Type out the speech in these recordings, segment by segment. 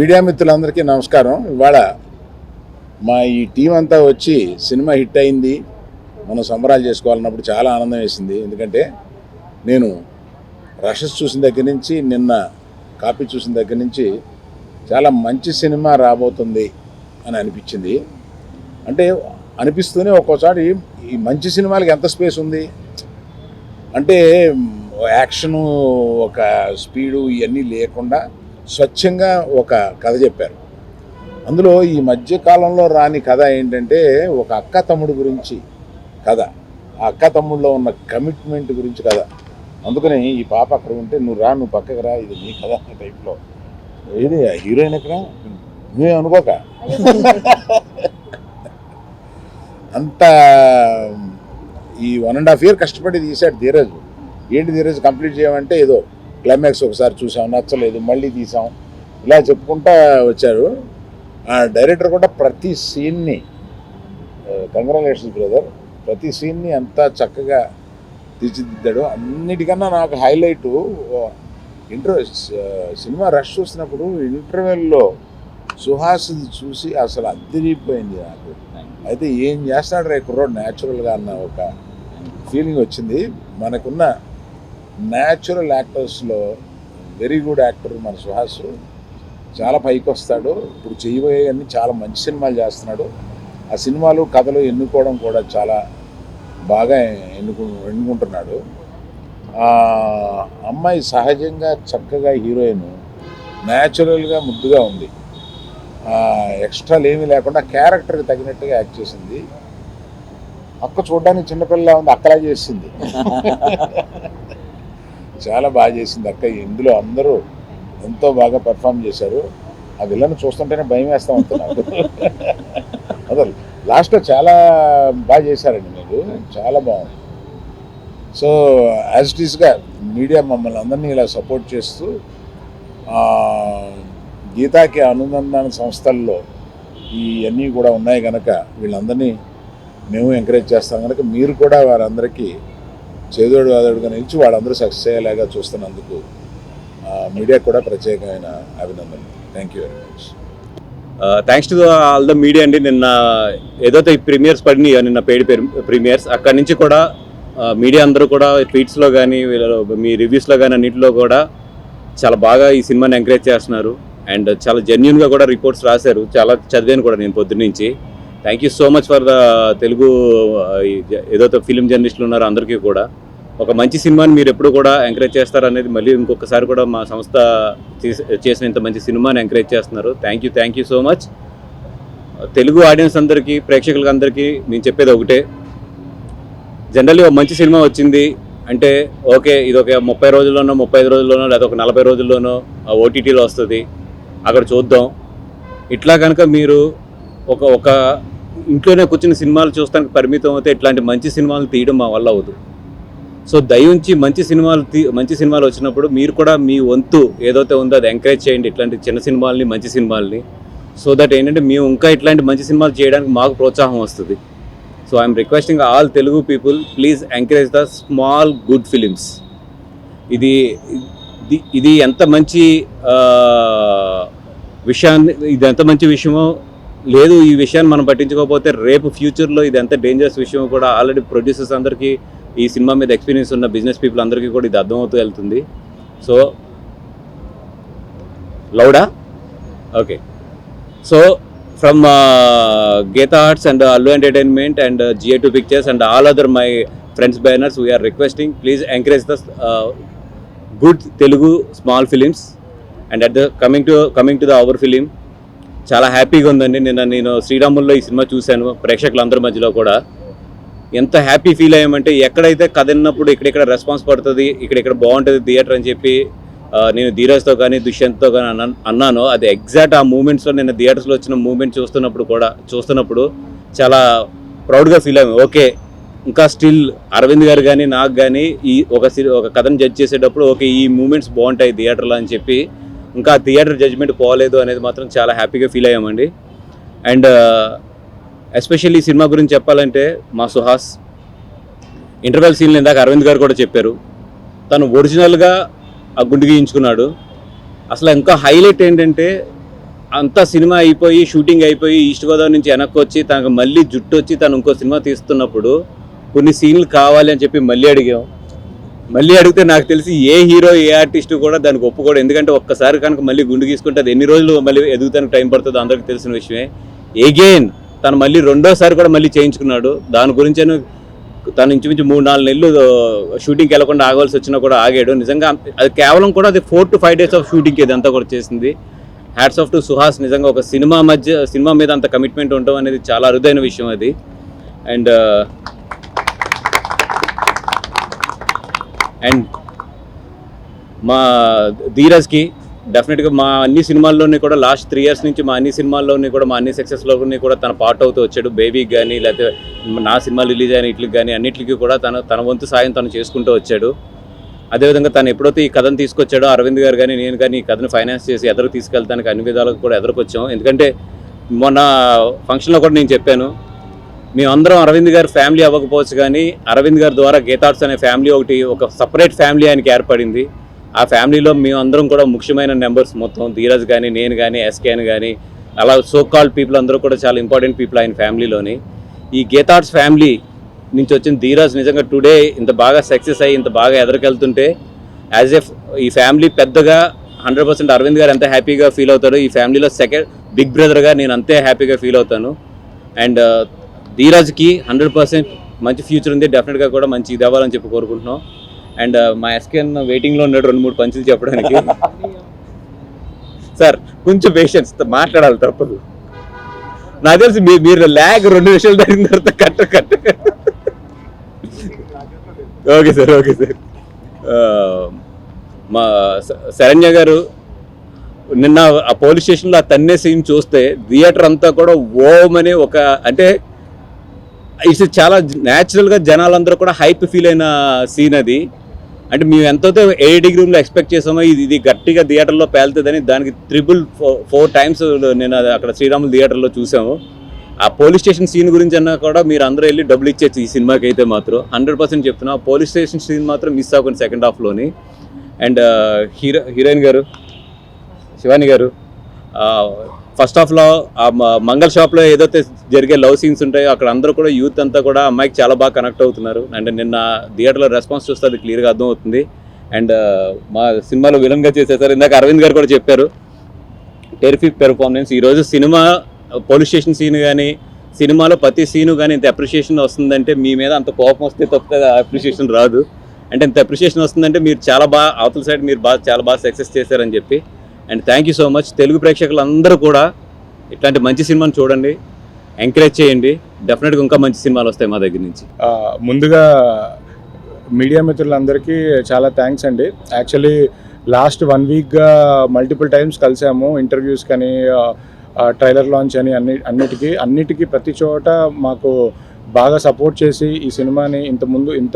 Media మిత్రులందరికీ నమస్కారం. ఇవాళ మా ఈ టీం అంతా వచ్చి సినిమా హిట్ అయింది, మనం సంబరాలు చేసుకోవాలన్నప్పుడు చాలా ఆనందం వేసింది. ఎందుకంటే నేను రషెస్ చూసిన దగ్గర నుంచి, నిన్న కాపీ చూసిన దగ్గర నుంచి చాలా మంచి సినిమా రాబోతుంది అని అనిపించింది. అంటే అనిపిస్తూనే ఒక్కోసారి ఈ మంచి సినిమాలకి ఎంత స్పేస్ ఉంది అంటే, యాక్షను, ఒక స్పీడు ఇవన్నీ లేకుండా స్వచ్ఛంగా ఒక కథ చెప్పారు. అందులో ఈ మధ్యకాలంలో రాని కథ ఏంటంటే, ఒక అక్క తమ్ముడు గురించి కథ, ఆ అక్క తమ్ముడిలో ఉన్న కమిట్మెంట్ గురించి కథ. అందుకని ఈ పాప అక్కడ ఉంటే, నువ్వు పక్కకి రా, ఇది నీ కథ టైప్లో. ఏది హీరోయిన్ ఎక్కడ నువ్వే అనుకోక అంత ఈ 1.5 year కష్టపడి తీశాడు ధీరజ్. ఏంటి ధీరజ్ కంప్లీట్ చేయమంటే, ఏదో క్లైమాక్స్ ఒకసారి చూసాం, నచ్చలేదు, మళ్ళీ తీసాం, ఇలా చెప్పుకుంటా వచ్చారు. ఆ డైరెక్టర్ కూడా ప్రతి సీన్ని, కంగ్రాచులేషన్స్ బ్రదర్, ప్రతి సీన్ని అంతా చక్కగా తీర్చిదిద్దాడు. అన్నిటికన్నా నాకు హైలైటు సినిమా రష్ చూసినప్పుడు ఇంటర్వెల్లో సుహాస్ చూసి అసలు అదిరిపోయింది నాకు. అయితే ఏం చేస్తాడు రే కుర్రోడు న్యాచురల్గా అన్న ఒక ఫీలింగ్ వచ్చింది. మనకున్న న్యాచురల్ యాక్టర్స్లో వెరీ గుడ్ యాక్టర్ మన సుహాస్, చాలా పైకి వస్తాడు. ఇప్పుడు చేయబోయే అన్ని చాలా మంచి సినిమాలు చేస్తున్నాడు. ఆ సినిమాలు కథలు ఎన్నుకోవడం కూడా చాలా బాగా ఎన్నుకుంటున్నాడు. అమ్మాయి సహజంగా చక్కగా హీరోయిన్, న్యాచురల్గా ముద్దుగా ఉంది, ఎక్స్ట్రాలు ఏమీ లేకుండా క్యారెక్టర్కి తగినట్టుగా యాక్ట్ చేసింది. అక్క చూడడానికి చిన్నపిల్ల ఉంది, అక్కలా చేసింది, చాలా బాగా చేసింది అక్క. ఇందులో అందరూ ఎంతో బాగా పెర్ఫామ్ చేశారు. ఆ విలన్ చూస్తుంటేనే భయం వేస్తూ ఉంటున్నారు. అసలు లాస్ట్లో చాలా బాగా చేశారండి మీరు, చాలా బాగుంది. సో యాజ్ ఇట్ ఈస్గా మీడియా మమ్మల్ని అందరినీ ఇలా సపోర్ట్ చేస్తూ, గీతాకి అనుబంధ సంస్థల్లో ఇవన్నీ కూడా ఉన్నాయి కనుక వీళ్ళందరినీ మేము ఎంకరేజ్ చేస్తాం కనుక మీరు కూడా వారందరికీ చేదోడు వాదోడుగా నిలిచి వాళ్ళందరూ సక్సెస్ అయ్యేలాగా చూస్తున్నందుకు మీడియా కూడా ప్రత్యేకమైన అభినందనలు. Thank you very much. Thanks to all the media అండి. నిన్న ఏదైతే ఈ ప్రీమియర్స్ పడినాయో, నిన్న పెయిడ్ ప్రీమియర్స్, అక్కడి నుంచి కూడా మీడియా అందరూ కూడా ట్వీట్స్లో కానీ మీ రివ్యూస్లో కానీ అన్నింటిలో కూడా చాలా బాగా ఈ సినిమాని ఎంకరేజ్ చేస్తున్నారు. అండ్ చాలా జెన్యున్గా కూడా రిపోర్ట్స్ రాశారు, చాలా చదివాను కూడా నేను పొద్దున్నుంచి. Thank you so much for the Telugu ఏదైతే ఫిలిం జర్నలిస్టులు ఉన్నారో అందరికీ కూడా. ఒక మంచి సినిమాని మీరు ఎప్పుడు కూడా ఎంకరేజ్ చేస్తారనేది మళ్ళీ ఇంకొకసారి కూడా మా సంస్థ చేసిన ఇంత మంచి సినిమాని ఎంకరేజ్ చేస్తున్నారు. Thank you so much. Telugu audience అందరికీ, ప్రేక్షకులకి అందరికీ నేను చెప్పేది ఒకటే, జనరల్లీ ఒక మంచి సినిమా వచ్చింది అంటే ఓకే, ఇది ఒక 30 రోజుల్లోనో 35 రోజుల్లోనో లేదా ఒక 40 రోజుల్లోనో ఓటీటీలో వస్తుంది, అక్కడ చూద్దాం. ఇట్లా కనుక మీరు ఒక ఇంట్లోనే కూర్చుని సినిమాలు చూస్తానికి పరిమితం అయితే ఇట్లాంటి మంచి సినిమాలు తీయడం మా వల్ల అవ్వదు. సో దయించి మంచి సినిమాలు వచ్చినప్పుడు మీరు కూడా మీ వంతు ఏదైతే ఉందో అది ఎంకరేజ్ చేయండి, ఇట్లాంటి చిన్న సినిమాలని, మంచి సినిమాలని. సో దట్ ఏంటంటే మేము ఇంకా ఇట్లాంటి మంచి సినిమాలు చేయడానికి మాకు ప్రోత్సాహం వస్తుంది. So I'm requesting all Telugu people, please encourage the small good films. ఇది ఎంత మంచి విషయమో లేదు, ఈ విషయాన్ని మనం పట్టించుకోకపోతే రేపు ఫ్యూచర్లో ఇది ఎంత డేంజరస్ విషయం కూడా ఆల్రెడీ ప్రొడ్యూసర్స్ అందరికీ, ఈ సినిమా మీద ఎక్స్పీరియన్స్ ఉన్న బిజినెస్ పీపుల్ అందరికీ కూడా ఇది అర్థమవుతూ వెళ్తుంది. సో లౌడా okay. So from Geetha Arts and Allu Entertainment and GA2 Pictures and all other my friends banners, we are requesting please encourage the good Telugu small films. And at the coming to the our film, చాలా హ్యాపీగా ఉందండి. నేను శ్రీరాముల్లో ఈ cinema చూశాను, ప్రేక్షకులందరి మధ్యలో కూడా ఎంత happy feel అయ్యామంటే, ఎక్కడైతే కథ విన్నప్పుడు ఇక్కడెక్కడ రెస్పాన్స్ పడుతుంది, ఇక్కడెక్కడ బాగుంటుంది థియేటర్ అని చెప్పి నేను ధీరజ్తో కానీ దుష్యంత్తో కానీ అన్నాను. అది ఎగ్జాక్ట్ ఆ మూమెంట్స్లో నేను థియేటర్స్లో వచ్చిన మూమెంట్ చూస్తున్నప్పుడు చాలా ప్రౌడ్గా ఫీల్ అయ్యాము. ఓకే, ఇంకా స్టిల్ అరవింద్ గారు కానీ నాకు కానీ ఈ ఒక కథను జడ్జ్ చేసేటప్పుడు ఓకే ఈ మూమెంట్స్ బాగుంటాయి థియేటర్లో అని చెప్పి, ఇంకా థియేటర్ జడ్జ్మెంట్ పోలేదు అనేది మాత్రం చాలా హ్యాపీగా ఫీల్ అయ్యామండి. అండ్ ఎస్పెషల్లీ ఈ సినిమా గురించి చెప్పాలంటే, మా సుహాస్ ఇంటర్వెల్ సీన్లు ఇందాక అరవింద్ గారు కూడా చెప్పారు, తను ఒరిజినల్గా ఆ గుండు గీయించుకున్నాడు. అసలు ఇంకా హైలైట్ ఏంటంటే అంతా సినిమా అయిపోయి షూటింగ్ అయిపోయి ఈస్ట్ గోదావరి నుంచి వెనక్కి వచ్చి తనకు మళ్ళీ జుట్టు వచ్చి తను ఇంకో సినిమా తీస్తున్నప్పుడు కొన్ని సీన్లు కావాలి అని చెప్పి మళ్ళీ అడిగాం. మళ్ళీ అడిగితే నాకు తెలిసి ఏ హీరో ఏ ఆర్టిస్ట్ కూడా దానికి ఒప్పుకోడు. ఎందుకంటే ఒక్కసారి కనుక మళ్ళీ గుండు గీసుకుంటే అది ఎన్ని రోజులు మళ్ళీ ఎదుగుతానికి టైం పడుతుందో అందరికీ తెలిసిన విషయమే. ఎగైన్ తను మళ్ళీ రెండోసారి కూడా మళ్ళీ చేయించుకున్నాడు. దాని గురించి తను ఇంచుమించు 3-4 నెలలు షూటింగ్కి వెళ్ళకుండా ఆగవలసి వచ్చినా కూడా ఆగాడు. నిజంగా అది కేవలం కూడా అది 4 to 5 days ఆఫ్ షూటింగ్కి ఇదంతా కూడా చేసింది. Hats off to Suhas. నిజంగా ఒక సినిమా మీద అంత కమిట్మెంట్ ఉండడం అనేది చాలా అరుదైన విషయం అది. అండ్ మా ధీరజ్కి డెఫినెట్గా మా అన్ని సినిమాల్లోని కూడా లాస్ట్ 3 years నుంచి మా అన్ని సినిమాల్లోని కూడా మా అన్ని సక్సెస్లోని కూడా తన పార్ట్ అవుతూ వచ్చాడు. బేబీకి కానీ లేకపోతే నా సినిమా రిలీజ్ అయిన ఇట్లకి కానీ అన్నిటికీ కూడా తన వంతు సాయం తను చేసుకుంటూ వచ్చాడు. అదేవిధంగా తను ఎప్పుడైతే ఈ కథను తీసుకొచ్చాడో అరవింద్ గారు కానీ నేను కానీ ఈ కథను ఫైనాన్స్ చేసి ఎదురు తీసుకెళ్తానికి అన్ని విధాలకు కూడా ఎదురుకొచ్చాం. ఎందుకంటే మొన్న ఫంక్షన్లో కూడా నేను చెప్పాను, మేమందరం అరవింద్ గారు ఫ్యామిలీ అవ్వకపోవచ్చు కానీ అరవింద్ గారి ద్వారా గీతార్ట్స్ అనే ఫ్యామిలీ ఒక సపరేట్ ఫ్యామిలీ ఆయనకి ఏర్పడింది. ఆ ఫ్యామిలీలో మేమందరం కూడా ముఖ్యమైన మెంబర్స్ మొత్తం ధీరజ్ కానీ నేను కానీ ఎస్కేన్ కానీ అలా సో కాల్డ్ పీపుల్ అందరూ కూడా చాలా ఇంపార్టెంట్ పీపుల్ ఆయన ఫ్యామిలీలోని. ఈ గీతార్ట్స్ ఫ్యామిలీ నుంచి వచ్చిన ధీరజ్ నిజంగా టుడే ఇంత బాగా సక్సెస్ అయ్యి ఇంత బాగా ఎదురుకెళ్తుంటే యాజ్ ఎఫ్ ఈ ఫ్యామిలీ పెద్దగా 100% అరవింద్ గారు ఎంత హ్యాపీగా ఫీల్ అవుతాడు, ఈ ఫ్యామిలీలో సెకండ్ బిగ్ బ్రదర్గా నేను అంతే హ్యాపీగా ఫీల్ అవుతాను. అండ్ ధీరజ్కి 100% మంచి ఫ్యూచర్ ఉంది. డెఫినెట్గా కూడా మంచి ఇది అవ్వాలని చెప్పి కోరుకుంటున్నాం. అండ్ మా ఎస్కేన్ వెయిటింగ్లో ఉన్నాడు 2-3 పంచులు చెప్పడానికి. సార్ కొంచెం పేషెన్స్ మాట్లాడాలి తప్పదు. నాకు తెలిసి మీరు ల్యాగ్ 2 నిమిషాలు జరిగిన తర్వాత కట్ట ఓకే సార్. మా శరణ్య గారు నిన్న ఆ పోలీస్ స్టేషన్లో ఆ తన్నే సీన్ చూస్తే థియేటర్ అంతా కూడా ఓమని అంటే ఇట్స్ చాలా న్యాచురల్గా జనాలందరూ కూడా హైప్ ఫీల్ అయిన సీన్ అది. అంటే మేము ఎంతైతే 8 degree ఎక్స్పెక్ట్ చేసామో ఇది గట్టిగా థియేటర్లో పేలుతుందని దానికి 4 times నేను అక్కడ శ్రీరాములు థియేటర్లో చూసాము. ఆ పోలీస్ స్టేషన్ సీన్ గురించి అన్నా కూడా మీరు అందరూ వెళ్ళి డబ్బులు ఇచ్చేచ్చు ఈ సినిమాకి అయితే మాత్రం 100% చెప్తున్నా. పోలీస్ స్టేషన్ సీన్ మాత్రం మిస్ అవ్వకండి సెకండ్ హాఫ్లోని. అండ్ హీరోయిన్ గారు శివాని గారు ఫస్ట్ హాఫ్లో ఆ మంగళ షాప్లో ఏదైతే జరిగే లవ్ సీన్స్ ఉంటాయో అక్కడ అందరూ కూడా యూత్ అంతా కూడా అమ్మాయికి చాలా బాగా కనెక్ట్ అవుతున్నారు. అండ్ నిన్న థియేటర్లో రెస్పాన్స్ చూస్తే అది క్లియర్గా అర్థమవుతుంది. అండ్ మా సినిమాలో విలన్గా చేసేసారు. ఇందాక అరవింద్ గారు కూడా చెప్పారు టెరిఫిక్ పెర్ఫార్మెన్స్. ఈరోజు సినిమా పోలీస్ స్టేషన్ సీన్ కానీ సినిమాలో ప్రతి సీను కానీ ఇంత అప్రిషియేషన్ వస్తుందంటే మీ మీద అంత కోపం వస్తే తప్పితే అప్రిషియేషన్ రాదు. అంటే ఇంత అప్రిషియేషన్ వస్తుందంటే మీరు చాలా బాగా అవతల సైడ్ మీరు చాలా బాగా సక్సెస్ చేశారని చెప్పి. And thank you so much. Telugu ప్రేక్షకులందరూ కూడా ఇట్లాంటి మంచి సినిమాని చూడండి, ఎంకరేజ్ చేయండి. డెఫినెట్గా ఇంకా మంచి సినిమాలు వస్తాయి మా దగ్గర నుంచి. ముందుగా మీడియా మిత్రులందరికీ చాలా థ్యాంక్స్ అండి. యాక్చువల్లీ లాస్ట్ 1 weekగా మల్టిపుల్ టైమ్స్ కలిసాము, ఇంటర్వ్యూస్ కానీ ట్రైలర్ లాంచ్ అని అన్నిటికీ ప్రతి చోట మాకు బాగా సపోర్ట్ చేసి ఈ సినిమాని ఇంత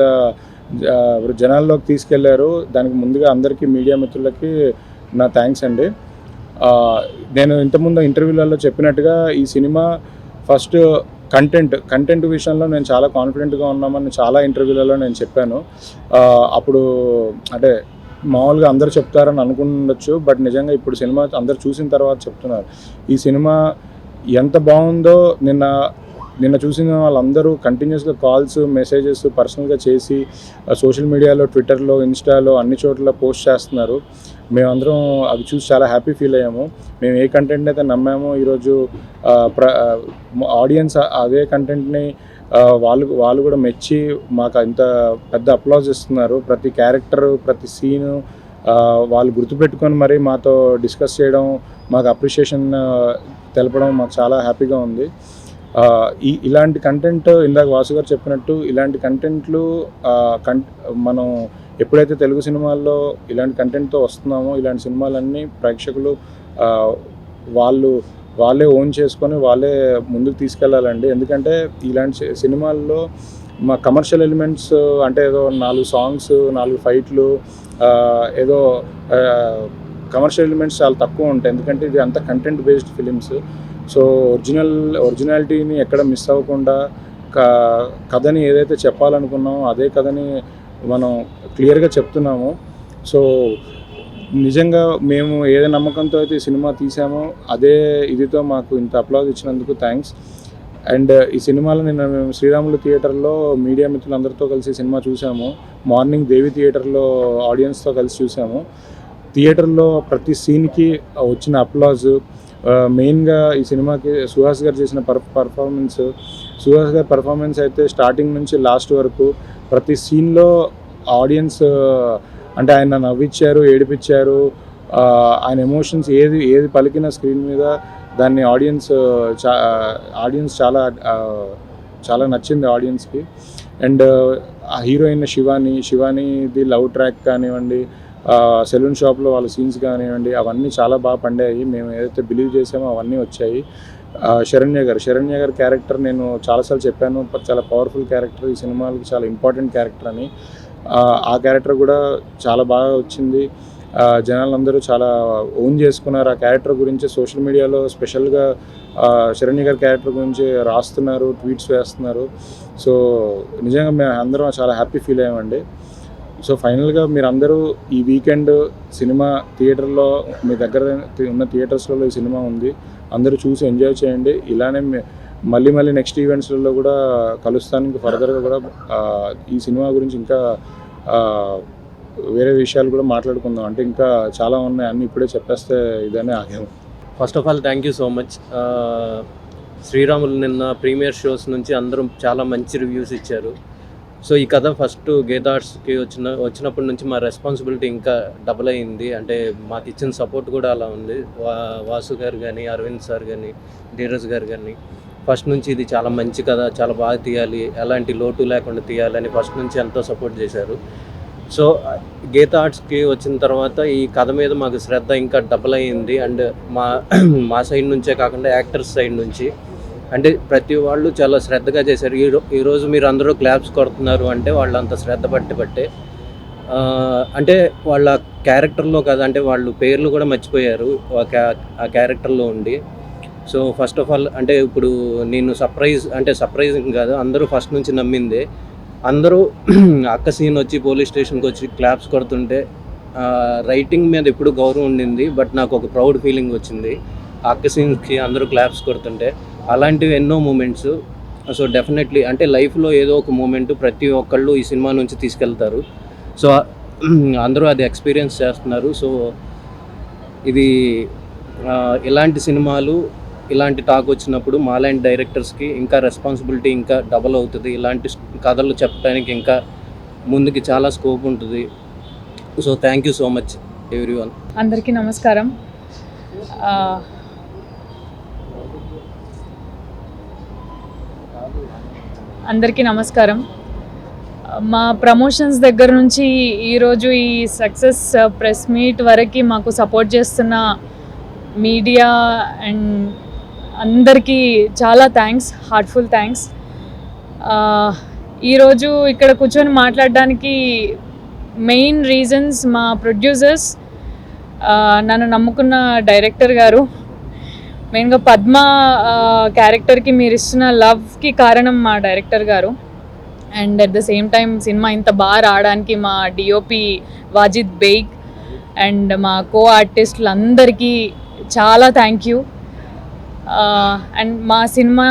జనాల్లోకి తీసుకెళ్లారు. దానికి ముందుగా అందరికీ మీడియా మిత్రులకి నా థ్యాంక్స్ అండి. నేను ఇంతకుముందు ఇంటర్వ్యూలలో చెప్పినట్టుగా ఈ సినిమా ఫస్ట్ కంటెంట్ విషయంలో నేను చాలా కాన్ఫిడెంట్గా ఉన్నామని చాలా ఇంటర్వ్యూలలో నేను చెప్పాను. అప్పుడు అంటే మామూలుగా అందరు చెప్తారని అనుకుండొచ్చు, బట్ నిజంగా ఇప్పుడు సినిమా అందరు చూసిన తర్వాత చెప్తున్నారు ఈ సినిమా ఎంత బాగుందో. నిన్న చూసిన వాళ్ళందరూ కంటిన్యూస్గా కాల్స్ మెసేజెస్ పర్సనల్గా చేసి సోషల్ మీడియాలో ట్విట్టర్లో ఇన్స్టాలో అన్ని చోట్ల పోస్ట్ చేస్తున్నారు. మేమందరం అవి చూసి చాలా హ్యాపీ ఫీల్ అయ్యాము. మేము ఏ కంటెంట్ అయితే నమ్మామో ఈరోజు ఆడియన్స్ అదే కంటెంట్ని వాళ్ళు కూడా మెచ్చి మాకు ఇంత పెద్ద అప్లాజ్ ఇస్తున్నారు. ప్రతి క్యారెక్టర్ ప్రతి సీను వాళ్ళు గుర్తుపెట్టుకొని మరీ మాతో డిస్కస్ చేయడం, మాకు అప్రిషియేషన్ తెలపడం మాకు చాలా హ్యాపీగా ఉంది. ఇలాంటి కంటెంట్ ఇందాక వాసు గారు చెప్పినట్టు ఇలాంటి కంటెంట్లు మనం ఎప్పుడైతే తెలుగు సినిమాల్లో ఇలాంటి కంటెంట్తో వస్తున్నామో ఇలాంటి సినిమాలన్నీ ప్రేక్షకులు వాళ్ళే ఓన్ చేసుకొని వాళ్ళే ముందుకు తీసుకెళ్ళాలండి. ఎందుకంటే ఇలాంటి సినిమాల్లో మా కమర్షియల్ ఎలిమెంట్స్ అంటే ఏదో 4 సాంగ్స్ 4 ఫైట్లు ఏదో కమర్షియల్ ఎలిమెంట్స్ చాలా తక్కువ ఉంటాయి. ఎందుకంటే ఇది అంతా కంటెంట్ బేస్డ్ ఫిలిమ్స్. సో ఒరిజినాలిటీని ఎక్కడ మిస్ అవ్వకుండా కథని ఏదైతే చెప్పాలనుకున్నామో అదే కథని మనం క్లియర్గా చెప్తున్నాము. సో నిజంగా మేము ఏదే నమ్మకంతో అయితే ఈ సినిమా తీసామో అదే ఇదితో మాకు ఇంత అప్లాజ్ ఇచ్చినందుకు థ్యాంక్స్. అండ్ ఈ సినిమాలో నిన్న మేము శ్రీరాములు థియేటర్లో మీడియా మిత్రులందరితో కలిసి సినిమా చూసాము. మార్నింగ్ దేవి థియేటర్లో ఆడియన్స్తో కలిసి చూసాము. థియేటర్లో ప్రతి సీన్కి వచ్చిన అప్లాజ్, మెయిన్గా ఈ సినిమాకి సుహాస్ గారు చేసిన సుహాస్ గారి పర్ఫార్మెన్స్ అయితే స్టార్టింగ్ నుంచి లాస్ట్ వరకు ప్రతి సీన్లో ఆడియన్స్ అంటే ఆయన నవ్విచ్చారు, ఏడిపించారు. ఆయన ఎమోషన్స్ ఏది పలికిన స్క్రీన్ మీద దాన్ని ఆడియన్స్ చాలా నచ్చింది ఆడియన్స్కి. అండ్ ఆ హీరోయిన్ శివానీది లవ్ ట్రాక్ కానివ్వండి, సెలూన్ షాప్లో వాళ్ళ సీన్స్ కానివ్వండి, అవన్నీ చాలా బాగా పండాయి. మేము ఏదైతే బిలీవ్ చేసామో అవన్నీ వచ్చాయి. శరణ్య గారి క్యారెక్టర్ నేను చాలాసార్లు చెప్పాను, చాలా పవర్ఫుల్ క్యారెక్టర్, ఈ సినిమాకి చాలా ఇంపార్టెంట్ క్యారెక్టర్ అని. ఆ క్యారెక్టర్ కూడా చాలా బాగా వచ్చింది. జనాలందరూ చాలా ఓన్ చేసుకున్నారు ఆ క్యారెక్టర్ గురించి. సోషల్ మీడియాలో స్పెషల్గా శరణ్య గారి క్యారెక్టర్ గురించి రాస్తున్నారు, ట్వీట్స్ వేస్తున్నారు. సో నిజంగా మేము అందరం చాలా హ్యాపీ ఫీల్ అయ్యామండి. సో ఫైనల్గా మీరందరూ ఈ వీకెండ్ సినిమా థియేటర్లో మీ దగ్గర ఉన్న థియేటర్స్లలో ఈ సినిమా ఉంది, అందరూ చూసి ఎంజాయ్ చేయండి. ఇలానే మళ్ళీ నెక్స్ట్ ఈవెంట్స్లలో కూడా కలుస్తానికి ఫర్దర్గా కూడా ఈ సినిమా గురించి ఇంకా వేరే విషయాలు కూడా మాట్లాడుకుందాం. అంటే ఇంకా చాలా ఉన్నాయి, అన్నీ ఇప్పుడే చెప్పేస్తే ఇదనే ఆగాము. First of all thank you so much. Sriramulu నిన్న ప్రీమియర్ షోస్ నుంచి అందరం చాలా మంచి రివ్యూస్ ఇచ్చారు. సో ఈ కథ ఫస్ట్ గీతార్ట్స్కి వచ్చినప్పటి నుంచి మా రెస్పాన్సిబిలిటీ ఇంకా డబుల్ అయింది. అంటే మాకు ఇచ్చిన సపోర్ట్ కూడా అలా ఉంది. వాసు గారు కానీ, అరవింద్ సార్ కానీ, ధీరజ్ గారు కానీ ఫస్ట్ నుంచి ఇది చాలా మంచి కథ, చాలా బాగా తీయాలి, ఎలాంటి లోటు లేకుండా తీయాలని ఫస్ట్ నుంచి ఎంతో సపోర్ట్ చేశారు. సో గీతా ఆర్ట్స్కి వచ్చిన తర్వాత ఈ కథ మీద మాకు శ్రద్ధ ఇంకా డబుల్ అయ్యింది. అండ్ మా సైడ్ నుంచే కాకుండా యాక్టర్స్ సైడ్ నుంచి అంటే ప్రతి వాళ్ళు చాలా శ్రద్ధగా చేశారు. ఈరోజు మీరు అందరూ క్లాప్స్ కొడుతున్నారు అంటే వాళ్ళు అంత శ్రద్ధ పట్టే అంటే వాళ్ళ క్యారెక్టర్లో కాదు, అంటే వాళ్ళు పేర్లు కూడా మర్చిపోయారు ఆ క్యారెక్టర్లో ఉండి. సో ఫస్ట్ ఆఫ్ ఆల్ అంటే ఇప్పుడు నేను సర్ప్రైజింగ్ కాదు, అందరూ ఫస్ట్ నుంచి నమ్మిందే. అందరూ అక్క సీన్ వచ్చి పోలీస్ స్టేషన్కి వచ్చి క్లాప్స్ కొడుతుంటే రైటింగ్ మీద ఎప్పుడు గౌరవం ఉండింది, బట్ నాకు ఒక ప్రౌడ్ ఫీలింగ్ వచ్చింది ఆ అక్క సీన్కి అందరూ క్లాప్స్ కొడుతుంటే. అలాంటివి ఎన్నో మూమెంట్స్. సో డెఫినెట్లీ అంటే లైఫ్లో ఏదో ఒక మూమెంట్ ప్రతి ఒక్కళ్ళు ఈ సినిమా నుంచి తీసుకెళ్తారు. సో అందరూ అది ఎక్స్పీరియన్స్ చేస్తున్నారు. సో ఇది ఇలాంటి సినిమాలు, ఇలాంటి టాక్ వచ్చినప్పుడు మాలాంటి డైరెక్టర్స్కి ఇంకా రెస్పాన్సిబిలిటీ ఇంకా డబల్ అవుతుంది. ఇలాంటి కథలు చెప్పడానికి ఇంకా ముందుకి చాలా స్కోప్ ఉంటుంది. So thank you so much everyone. అందరికీ నమస్కారం. మా ప్రమోషన్స్ దగ్గర నుంచి ఈరోజు ఈ సక్సెస్ ప్రెస్ మీట్ వరకు మాకు సపోర్ట్ చేస్తున్న మీడియా అండ్ అందరికీ చాలా థ్యాంక్స్, హార్ట్ఫుల్ థ్యాంక్స్. ఈరోజు ఇక్కడ కూర్చొని మాట్లాడడానికి మెయిన్ రీజన్స్ మా ప్రొడ్యూసర్స్, నన్ను నమ్ముకున్న డైరెక్టర్ గారు, మెయిన్గా పద్మ క్యారెక్టర్కి మీరు ఇస్తున్న లవ్కి కారణం మా డైరెక్టర్ గారు. And at the same time cinema ఇంత బాగా రావడానికి మా డిఓపి వాజిద్ బేగ్ అండ్ మా కో ఆర్టిస్టులందరికీ చాలా థ్యాంక్ యూ. అండ్ మా సినిమా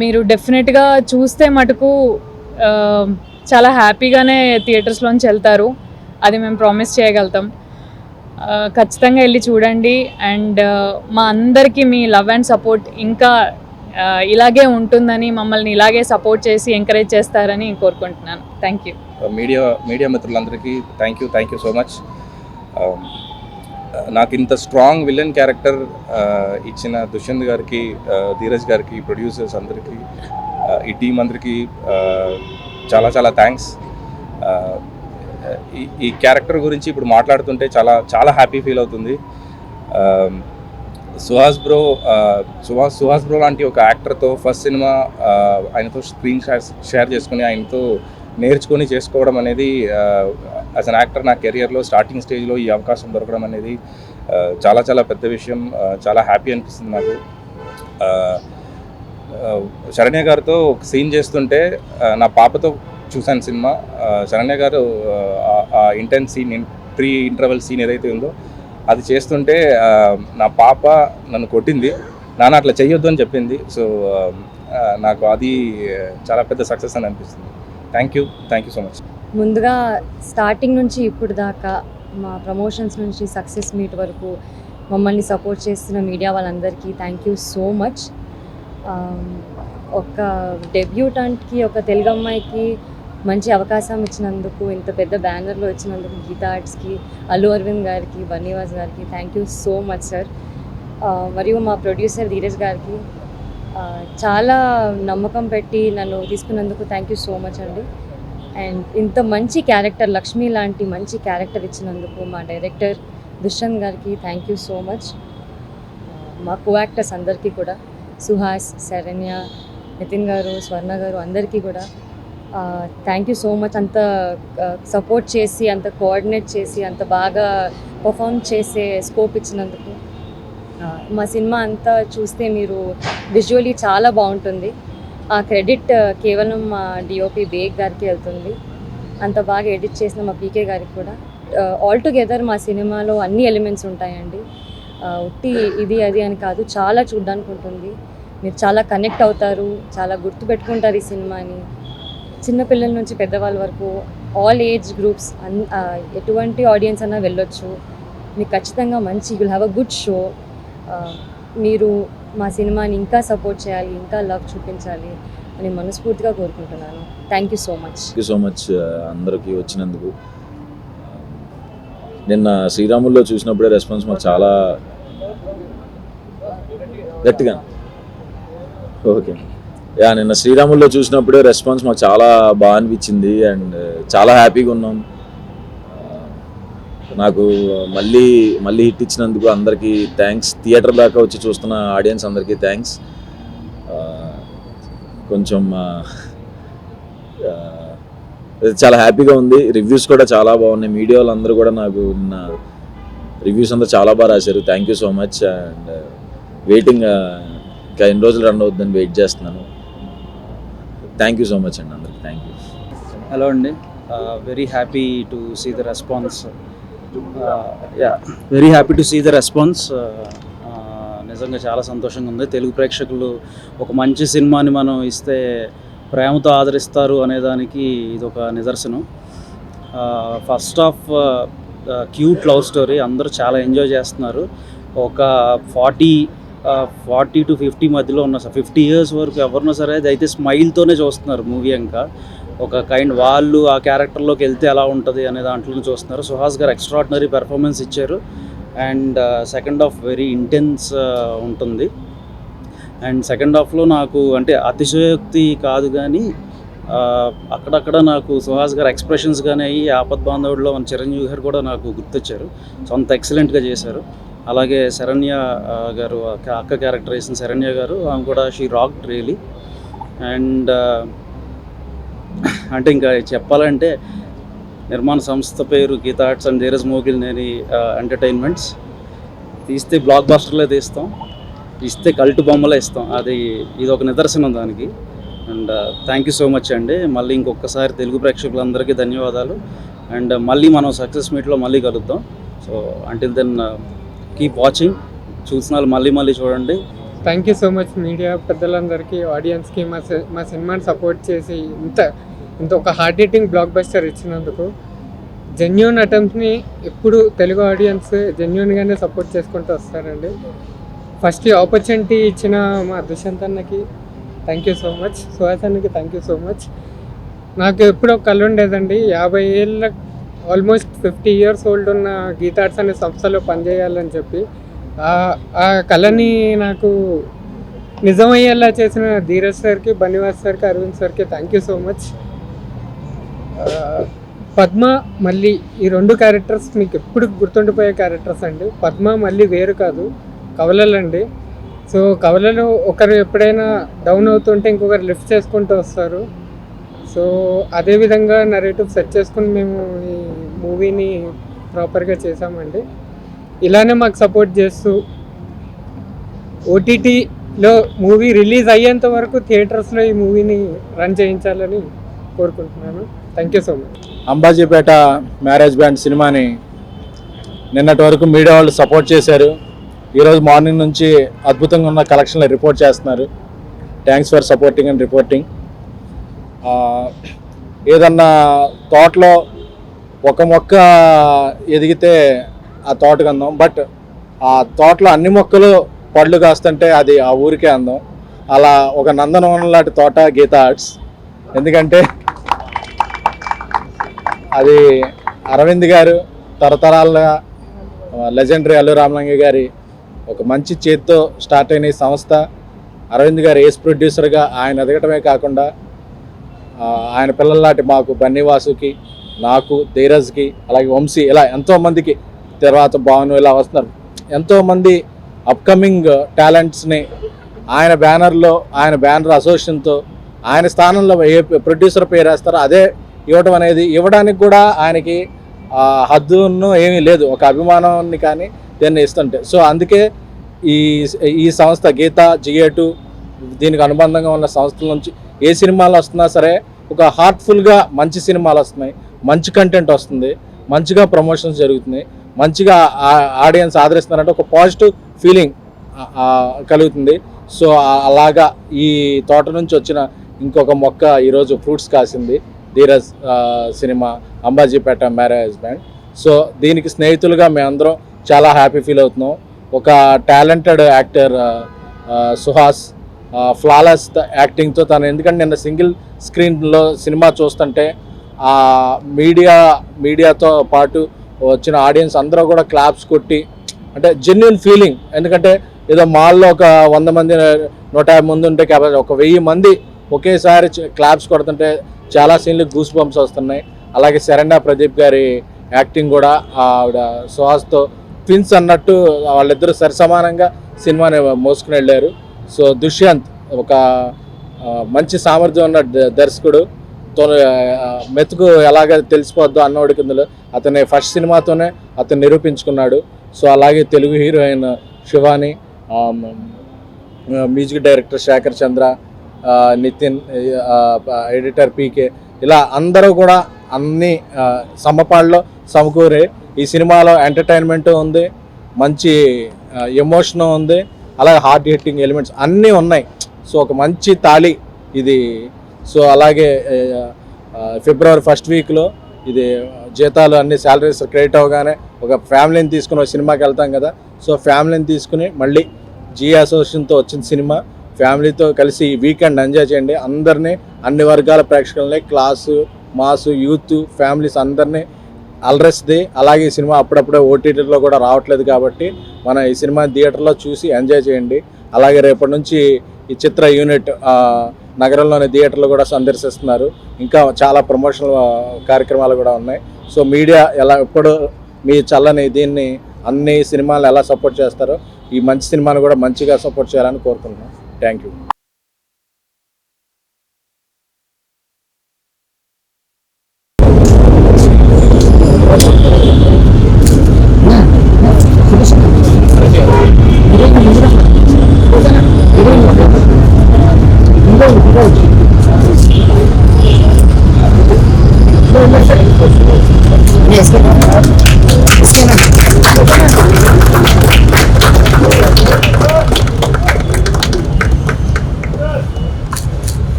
మీరు డెఫినెట్గా చూస్తే మటుకు చాలా హ్యాపీగానే థియేటర్స్లోంచి వెళ్తారు, అది మేము ప్రామిస్ చేయగలుగుతాం. ఖచ్చితంగా వెళ్ళి చూడండి. అండ్ మా అందరికీ మీ లవ్ అండ్ సపోర్ట్ ఇంకా ఇలాగే ఉంటుందని, మమ్మల్ని ఇలాగే సపోర్ట్ చేసి ఎంకరేజ్ చేస్తారని కోరుకుంటున్నాను. Thank you. మీడియా మిత్రులందరికీ థ్యాంక్ యూ సో మచ్. నాకు ఇంత స్ట్రాంగ్ విలన్ క్యారెక్టర్ ఇచ్చిన దుష్యంత్ గారికి, ధీరజ్ గారికి, ప్రొడ్యూసర్స్ అందరికీ, ఈ టీం అందరికీ చాలా చాలా థ్యాంక్స్. ఈ క్యారెక్టర్ గురించి ఇప్పుడు మాట్లాడుతుంటే చాలా చాలా హ్యాపీ ఫీల్ అవుతుంది. సుహాస్ బ్రో లాంటి ఒక యాక్టర్తో ఫస్ట్ సినిమా ఆయనతో స్క్రీన్ షేర్ చేసుకుని ఆయనతో నేర్చుకొని చేసుకోవడం అనేది యాజ్ అన్ యాక్టర్ నా కెరియర్లో స్టార్టింగ్ స్టేజ్లో ఈ అవకాశం దొరకడం అనేది చాలా చాలా పెద్ద విషయం. చాలా హ్యాపీ అనిపిస్తుంది నాకు. శరణ్య గారితో ఒక సీన్ చేస్తుంటే నా పాపతో చూశాను సినిమా. శరణ్య గారు ఆ ఇంటెన్స్ సీన్ నేను ప్రీ ఇంటర్వెల్ సీన్ ఏదైతే ఉందో అది చేస్తుంటే నా పాప నన్ను కొట్టింది, నాన్న అట్లా చెయ్యొద్దు అని చెప్పింది. సో నాకు అది చాలా పెద్ద సక్సెస్ అని అనిపిస్తుంది. Thank you so much. ముందుగా స్టార్టింగ్ నుంచి ఇప్పుడు దాకా మా ప్రమోషన్స్ నుంచి సక్సెస్ మీట్ వరకు మమ్మల్ని సపోర్ట్ చేస్తున్న మీడియా వాళ్ళందరికీ థ్యాంక్ యూ సో మచ్. ఒక డెబ్యూటెంట్కి, ఒక తెలుగు అమ్మాయికి మంచి అవకాశం ఇచ్చినందుకు, ఇంత పెద్ద బ్యానర్లో ఇచ్చినందుకు గీతా ఆర్ట్స్కి, అల్లు అరవింద్ గారికి, బన్నీవాస్ గారికి thank you so much sir. మరియు మా ప్రొడ్యూసర్ ధీరజ్ గారికి చాలా నమ్మకం పెట్టి నన్ను తీసుకున్నందుకు థ్యాంక్ యూ సో మచ్ అండి. అండ్ ఇంత మంచి క్యారెక్టర్, లక్ష్మి లాంటి మంచి క్యారెక్టర్ ఇచ్చినందుకు మా డైరెక్టర్ దుష్యంత్ గారికి థ్యాంక్ యూ సో మచ్. మా కో యాక్టర్స్ అందరికీ కూడా, సుహాస్, శరణ్య, నితిన్ గారు, స్వర్ణ గారు అందరికీ కూడా థ్యాంక్ యూ సో మచ్. అంత సపోర్ట్ చేసి, అంత కోఆర్డినేట్ చేసి, అంత బాగా పర్ఫామ్ చేసే స్కోప్ ఇచ్చినందుకు. మా సినిమా అంతా చూస్తే మీరు విజువల్లీ చాలా బాగుంటుంది. ఆ క్రెడిట్ కేవలం మా డిఓపి బేగ్ గారికి వెళ్తుంది. అంత బాగా ఎడిట్ చేసిన మా పీకే గారికి కూడా. ఆల్ టుగెదర్ మా సినిమాలో అన్ని ఎలిమెంట్స్ ఉంటాయండి. ఉట్టి ఇది అది అని కాదు, చాలా చూడ్డానికి ఉంటుంది. మీరు చాలా కనెక్ట్ అవుతారు, చాలా గుర్తుపెట్టుకుంటారు ఈ సినిమాని. చిన్నపిల్లల నుంచి పెద్దవాళ్ళ వరకు ఆల్ ఏజ్ గ్రూప్స్, ఎటువంటి ఆడియన్స్ అన్నా వెళ్ళొచ్చు. మీకు ఖచ్చితంగా మంచి, you'll have a good show. మీరు మా సినిమాని ఇంకా సపోర్ట్ చేయాలి, ఇంకా లవ్ చూపించాలి అని మనస్ఫూర్తిగా కోరుకుంటున్నాను. Thank you so much. అందరికీ వచ్చినందుకు. నిన్న శ్రీరాముల్లో చూసినప్పుడే రెస్పాన్స్ మాకు చాలా గట్టిగా ఓకే నిన్న శ్రీరాముల్లో చూసినప్పుడే రెస్పాన్స్ మాకు చాలా బాగా అనిపించింది అండ్ చాలా హ్యాపీగా ఉన్నాం. నాకు మళ్ళీ హిట్ ఇచ్చినందుకు అందరికీ థ్యాంక్స్. థియేటర్ దాకా వచ్చి చూస్తున్న ఆడియన్స్ అందరికీ థ్యాంక్స్. కొంచెం చాలా హ్యాపీగా ఉంది. రివ్యూస్ కూడా చాలా బాగున్నాయి. మీడియా వాళ్ళందరూ కూడా నాకు నిన్న రివ్యూస్ అందరూ చాలా బాగా రాశారు. Thank you so much. And waiting ఇంకా ఎన్ని రోజులు రన్ అవుతుందని వెయిట్ చేస్తున్నాను. థ్యాంక్ యూ సో మచ్ అండి అందరికి. Thank you. హలో అండి, very happy to see the response. Very happy to see the response. నిజంగా చాలా సంతోషంగా ఉంది. తెలుగు ప్రేక్షకులు ఒక మంచి సినిమాని మనం ఇస్తే ప్రేమతో ఆదరిస్తారు అనేదానికి ఇది ఒక నిదర్శనం. First of cute love story, అందరూ చాలా ఎంజాయ్ చేస్తున్నారు. ఒక 40 to 50 మధ్యలో ఉన్న 50 years వరకు ఎవరినో సరే అయితే స్మైల్తోనే చూస్తున్నారు మూవీ. ఇంకా ఒక వాళ్ళు ఆ క్యారెక్టర్లోకి వెళ్తే ఎలా ఉంటుంది అనే దాంట్లో చూస్తున్నారు. సుహాస్ గారు ఎక్స్ట్రాడినరీ పెర్ఫార్మెన్స్ ఇచ్చారు. And second half very intense ఉంటుంది. అండ్ సెకండ్ హాఫ్లో నాకు అంటే అతిశయోక్తి కాదు కానీ అక్కడక్కడ నాకు సుహాస్ గారు ఎక్స్ప్రెషన్స్ కానీ అయ్యి ఆపద్ బాంధవుడిలో మన చిరంజీవి గారు కూడా నాకు గుర్తొచ్చారు. సో అంత ఎక్సలెంట్గా చేశారు. అలాగే శరణ్య గారు, అక్క క్యారెక్టర్ వేసిన శరణ్య గారు, ఆమె కూడా షీ రాక్డ్ రియలీ. అండ్ అంటే ఇంకా చెప్పాలంటే నిర్మాణ సంస్థ పేరు Geetha Arts and Dheeraj Mogilineni entertainments. తీస్తే బ్లాక్ బస్టర్లే తీస్తాం, ఇస్తే కల్టు బొమ్మలే ఇస్తాం. ఇది ఒక నిదర్శనం దానికి. And thank you so much అండి. మళ్ళీ ఇంకొకసారి తెలుగు ప్రేక్షకులందరికీ ధన్యవాదాలు. అండ్ మళ్ళీ మనం సక్సెస్ మీట్లో మళ్ళీ కలుద్దాం. So until then keep watching. చూసిన వాళ్ళు మళ్ళీ చూడండి. Thank you so much media పెద్దలందరికీ, ఆడియన్స్కి మా సినిమాని సపోర్ట్ చేసి ఇంత ఒక హార్ట్ హిట్టింగ్ బ్లాక్ బస్టర్ ఇచ్చినందుకు. జెన్యూన్ అటెంప్ట్ని ఎప్పుడు తెలుగు ఆడియన్స్ జెన్యూన్గానే సపోర్ట్ చేసుకుంటూ వస్తారండి. ఫస్ట్ ఈ ఆపర్చునిటీ ఇచ్చిన మా దుష్యంత్ అన్నకి thank you so much. Suhas అన్నకి థ్యాంక్ యూ సో మచ్. నాకు ఎప్పుడో కళ ఉండేదండి, 50 ఏళ్ళ ఆల్మోస్ట్ 50 years ఓల్డ్ ఉన్న గీతా ఆర్ట్స్ అనే సంస్థలో పనిచేయాలని చెప్పి. ఆ కళని నాకు నిజమయ్యేలా చేసిన ధీరజ్ సార్కి, బన్నీవాస్ సార్కి, అరవింద్ సార్కి thank you so much. Padma, మళ్ళీ ఈ 2 క్యారెక్టర్స్ మీకు ఎప్పుడు గుర్తుండిపోయే క్యారెక్టర్స్ అండి. పద్మ మళ్ళీ వేరు కాదు, కవలలండి. సో కవలలో ఒకరు ఎప్పుడైనా డౌన్ అవుతుంటే ఇంకొకరు లిఫ్ట్ చేసుకుంటూ వస్తారు. సో అదేవిధంగా నరేటివ్ సెట్ చేసుకుని మేము ఈ మూవీని ప్రాపర్గా చేసామండి. ఇలానే మాకు సపోర్ట్ చేస్తూ ఓటీటీలో మూవీ రిలీజ్ అయ్యేంత వరకు థియేటర్స్లో ఈ మూవీని రన్ చేయించాలని కోరుకుంటున్నాను. Thank you so much. Ambajipeta marriage band సినిమాని నిన్నటి వరకు మీడియా వాళ్ళు సపోర్ట్ చేశారు. ఈరోజు మార్నింగ్ నుంచి అద్భుతంగా ఉన్న కలెక్షన్లు రిపోర్ట్ చేస్తున్నారు. Thanks for supporting and reporting. ఏదన్నా తోటలో ఒక మొక్క ఎదిగితే ఆ తోటకు అందం, బట్ ఆ తోటలో అన్ని మొక్కలు పళ్ళు కాస్తుంటే అది ఆ ఊరికే అందం. అలా ఒక నందనవనం లాంటి తోట గీతా ఆర్ట్స్. ఎందుకంటే అది అరవింద్ గారు తరతరాలుగా లెజెండరీ అల్లు రామలింగ గారి ఒక మంచి చేతితో స్టార్ట్ అయిన ఈ సంస్థ. అరవింద్ గారు ఏస్ ప్రొడ్యూసర్గా ఆయన ఎదగటమే కాకుండా ఆయన పిల్లల్లాంటి మాకు బన్నీవాసుకి, నాకు, ధీరజ్కి, అలాగే వంశీ, ఇలా ఎంతోమందికి, తర్వాత భావను ఇలా వస్తున్నారు ఎంతోమంది అప్కమింగ్ టాలెంట్స్ని ఆయన బ్యానర్లో, ఆయన బ్యానర్ అసోసియేషన్తో ఆయన స్థానంలో ఏ ప్రొడ్యూసర్ పేరు వేస్తారో అదే ఇవ్వటం అనేది, ఇవ్వడానికి కూడా ఆయనకి హద్దును ఏమీ లేదు, ఒక అభిమానాన్ని కానీ దీన్ని ఇస్తుంటే. సో అందుకే ఈ సంస్థ గీతా, జిఏ2 దీనికి అనుబంధంగా ఉన్న సంస్థల నుంచి ఏ సినిమాలు వస్తున్నా సరే ఒక హార్ట్ఫుల్గా మంచి సినిమాలు వస్తున్నాయి, మంచి కంటెంట్ వస్తుంది, మంచిగా ప్రమోషన్స్ జరుగుతున్నాయి, మంచిగా ఆడియన్స్ ఆదరిస్తున్నారంటే ఒక పాజిటివ్ ఫీలింగ్ కలుగుతుంది. సో అలాగా ఈ తోట నుంచి వచ్చిన ఇంకొక మొక్క ఈరోజు ఫ్రూట్స్ కాసింది. Dheeraj cinema Ambajipeta marriage band. So దీనికి స్నేహితులుగా మేమందరం చాలా హ్యాపీ ఫీల్ అవుతున్నాం. ఒక టాలెంటెడ్ యాక్టర్ సుహాస్ ఫ్లాలెస్ యాక్టింగ్తో తను, ఎందుకంటే నిన్న సింగిల్ స్క్రీన్లో సినిమా చూస్తుంటే ఆ మీడియాతో పాటు వచ్చిన ఆడియన్స్ అందరూ కూడా క్లాప్స్ కొట్టి, అంటే జెన్యున్ ఫీలింగ్. ఎందుకంటే ఏదో మాల్లో ఒక 100 మంది 150 మంది ఉంటే కాబట్టి ఒక 1000 మంది ఒకేసారి క్లాప్స్ కొడుతుంటే చాలా సీన్లు గూస్ బంప్స్ వస్తున్నాయి. అలాగే శరణ్య ప్రదీప్ గారి యాక్టింగ్ కూడా ఆవిడ సుహాస్తో ట్విన్స్ అన్నట్టు వాళ్ళిద్దరూ సరిసమానంగా సినిమాని మోసుకుని వెళ్ళారు. సో దుష్యంత్ ఒక మంచి సామర్థ్యం ఉన్న దర్శకుడు, మెతుకు ఎలాగ తెలిసిపోద్దో అన్నోడి కిందలో అతని ఫస్ట్ సినిమాతోనే అతను నిరూపించుకున్నాడు. సో అలాగే Telugu heroine Shivani, music director Shekar Chandra, Nithin, editor PK, ఇలా అందరూ కూడా అన్ని సమపాళ్ళలో సమకూరే ఈ సినిమాలో ఎంటర్టైన్మెంట్ ఉంది, మంచి ఎమోషన్ ఉంది, అలాగే హార్ట్ హిట్టింగ్ ఎలిమెంట్స్ అన్నీ ఉన్నాయి. సో ఒక మంచి తాళి ఇది. సో అలాగే ఫిబ్రవరి 1st వీక్లో ఇది జీతాలు అన్ని శాలరీస్ క్రెడిట్ అవ్వగానే ఒక ఫ్యామిలీని తీసుకుని ఒక సినిమాకి వెళ్తాం కదా. సో ఫ్యామిలీని తీసుకుని మళ్ళీ జీ అసోసియేషన్తో వచ్చిన సినిమా, ఫ్యామిలీతో కలిసి ఈ వీకెండ్ ఎంజాయ్ చేయండి. అందరినీ, అన్ని వర్గాల ప్రేక్షకులని, క్లాసు, మాసు, యూత్, ఫ్యామిలీస్ అందరినీ అలరిస్తుంది. అలాగే ఈ సినిమా అప్పుడప్పుడే ఓటీటీలో కూడా రావట్లేదు కాబట్టి మన ఈ సినిమా థియేటర్లో చూసి ఎంజాయ్ చేయండి. అలాగే రేపటి నుంచి ఈ చిత్ర యూనిట్ నగరంలోని థియేటర్లు కూడా సందర్శిస్తున్నారు. ఇంకా చాలా ప్రమోషనల్ కార్యక్రమాలు కూడా ఉన్నాయి. సో మీడియా ఎలా ఎప్పుడు మీ చల్లని దీన్ని అన్ని సినిమాలు ఎలా సపోర్ట్ చేస్తారో ఈ మంచి సినిమాను కూడా మంచిగా సపోర్ట్ చేయాలని కోరుకుంటున్నాను. Thank you.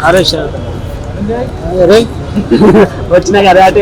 అరే అరే వచ్చినా కదా అటు